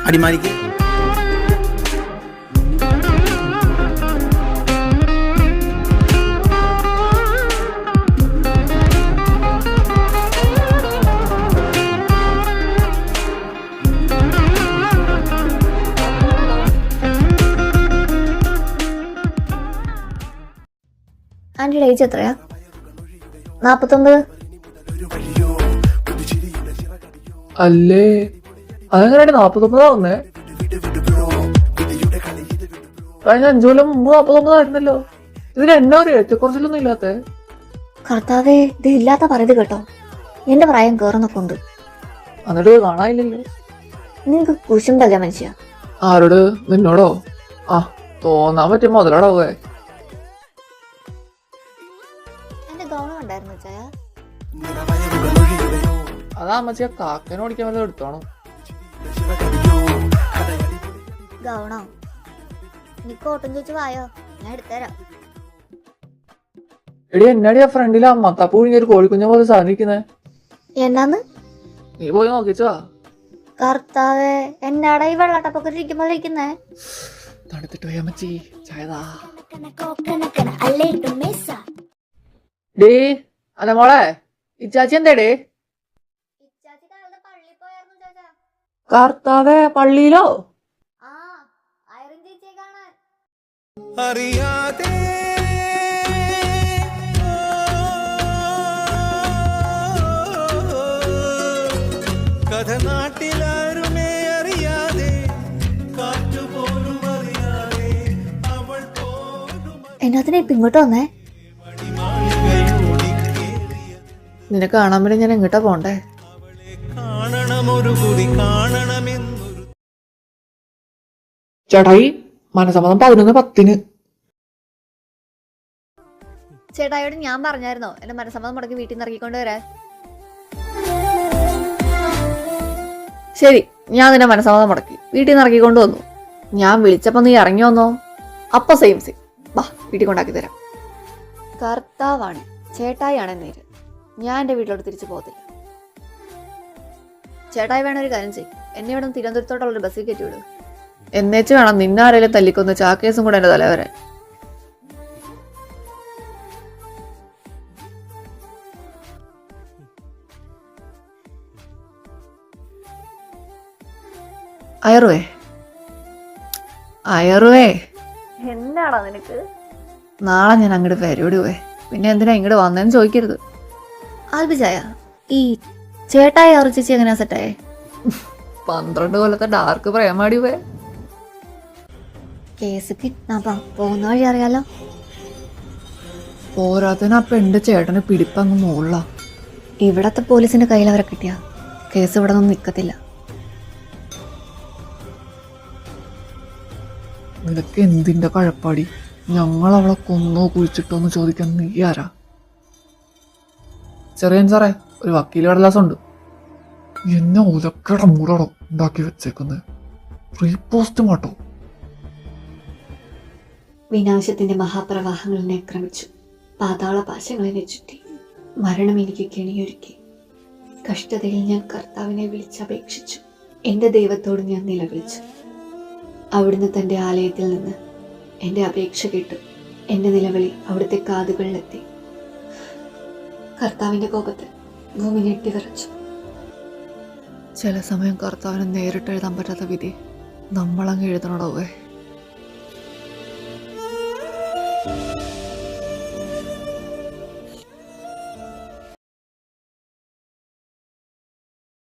അടിമാലിക്ക് ആന്റിയുടെ ഏജ് എത്രയാ? 49. അല്ലേ അതെങ്ങനെയാണ് 49 കഴിഞ്ഞ 5 കൊല്ലം മുമ്പ് 49 ഇതിന് എന്നാ ഒരു ഏറ്റക്കുറച്ചിലൊന്നും ഇല്ലാത്ത. കർത്താവേ, ഇത് ഇല്ലാത്ത പറയുന്നത് കേട്ടോ. എന്റെ പ്രായം കേറുന്നൊക്കെ ഉണ്ട്. എന്നിട്ട് കാണാനില്ലല്ലോ. നിനക്ക് കുശുമ്പല്ല മനുഷ്യ. ആരോട്? നിന്നോടോ? ആ, തോന്നാൻ പറ്റിയ മുതലാടാവേ. എന്റെ ഗൗണം ഉണ്ടായിരുന്നു ചായ. അതാ അമ്മച്ചിയെ കാക്കനെ ഓടിക്കാൻ വല്ലതും എടുത്തോണം. ഗൗണോ? നീ കോട്ടം ചോദിച്ചു വായോ, ഞാൻ എടുത്തരാം. എടി എന്നാടി ആ ഫ്രണ്ടിൽ അമ്മത്താപ്പ് കുഴിഞ്ഞ ഒരു കോഴിക്കുഞ്ഞ പോലെ സാധനിക്കുന്നേ. എന്നാന്ന്? നീ പോയി നോക്കിച്ചോ. കർത്താവേ, എന്നാടാ ഈ വെള്ളാട്ടപ്പൊക്കെ ഇരിക്കുമ്പോൾ ഇരിക്കുന്നേ? തണുത്തിട്ട് പോയി അമ്മച്ചി, ചായതാ. ഡേ അല്ല മോളെ, ഇച്ചാച്ചി എന്തേടേ? കർത്താവേ, പള്ളിയിലോ? അറിയാതെ കഥ നാട്ടിലാരുമേ അറിയാതെ കാറ്റുപോലും അറിയാതെ അവൾ പോലും എന്നാത്തിനാ ഇപ്പൊ ഇങ്ങോട്ട് വന്നേ? നിന്നെ കാണാൻ വേണ്ടി ഞാൻ എങ്ങോട്ടാ പോണ്ടേ? കാണണമൊരു കുടി കാണണമെന്നൊരു ചേട്ടായി, മനസമ്മതം 11:10. ചേട്ടായോട് ഞാൻ പറഞ്ഞായിരുന്നോ എന്റെ മനസ്സമ്മതം മുടക്കി വീട്ടിൽ നിന്ന് ഇറക്കിക്കൊണ്ട് വരാൻ? ശരി, ഞാൻ നിന്നെ മനസ്സമ്മതം മുടക്കി വീട്ടിൽ നിന്ന് ഇറക്കിക്കൊണ്ട് വന്നു. ഞാൻ വിളിച്ചപ്പോ നീ ഇറങ്ങി വന്നോ? അപ്പൊ സെയിം ബാ, വീട്ടിൽ കൊണ്ടാക്കി തരാം. കർത്താവാണ്, ചേട്ടായിയാണ് നേര്. ഞാൻ എന്റെ വീട്ടിലോട്ട് തിരിച്ചു പോകത്തില്ല. ചേട്ടായി വേണം ഒരു കാര്യം ചെയ്യും, എന്നെ ഇവിടെ തിരുവനന്തപുരത്തോട്ടുള്ളൊരു ബസ്സിൽ കയറ്റി വിടും. എന്നേച്ച് വേണം നിന്നാരേലും തല്ലിക്കൊന്ന് ചാക്കേസും കൂടെ എന്റെ തല വരാൻ. അയറുവേ എന്താടാ നിനക്ക്? നാളെ ഞാൻ അങ്ങോട്ട് പരിപാടി പോയേ. പിന്നെ എന്തിനാ ഇങ്ങോട്ട് വന്നേന്ന് ചോദിക്കരുത്. ആൽബിജായ, ഈ ചേട്ടായി ചേച്ചി എങ്ങനെയാ സെറ്റായേ? 12 കൊല്ലത്തെ ഡാർക്ക് പ്രേമാടി പോയെ. കേസ് കിഡ്നാപ്പാ, പോകുന്ന വഴി അറിയാലോ. പോരാത്തതിന് അപ്പൊ എന്റെ ചേട്ടന് പിടിപ്പങ്ങ് മുകളിലാ. ഇവിടത്തെ പോലീസിന്റെ കയ്യിൽ അവരെ കിട്ടിയ കേസ് ഇവിടെ ഒന്നും നിക്കത്തില്ല. നിനക്ക് എന്തിന്റെ കഴപ്പാടി? ഞങ്ങൾ അവളെ കൊന്നോ കുഴിച്ചിട്ടോന്ന് ചോദിക്കാൻ നീ ആരാ? ചെറിയൻ സാറേ, ഒരു വക്കീൽ കടലാസുണ്ട്. എന്നെ ഉലക്കട മൂടടോ ഉണ്ടാക്കി വെച്ചേക്കുന്നത്. റീപോസ്റ്റ് മാട്ടോ. വിനാശത്തിന്റെ മഹാപ്രവാഹങ്ങൾ എന്നെ ആക്രമിച്ചു. പാതാള പാശങ്ങൾ എന്നെ ചുറ്റി. മരണം എനിക്ക് കെണിയൊരുക്കി. കഷ്ടതയിൽ ഞാൻ കർത്താവിനെ വിളിച്ചപേക്ഷിച്ചു. എന്റെ ദൈവത്തോട് ഞാൻ നിലവിളിച്ചു. അവിടുന്ന് തന്റെ ആലയത്തിൽ നിന്ന് എന്റെ അപേക്ഷ കേട്ടു. എന്റെ നിലവിളി അവിടുത്തെ കാതുകളിലെത്തി. കർത്താവിന്റെ കോപത്തിൽ ഭൂമി ഞെട്ടിവിറച്ചു. ചില സമയം കർത്താവിന് നേരിട്ട് എഴുതാൻ പറ്റാത്ത വിധി നമ്മളങ്ങ് എഴുതണോടേ.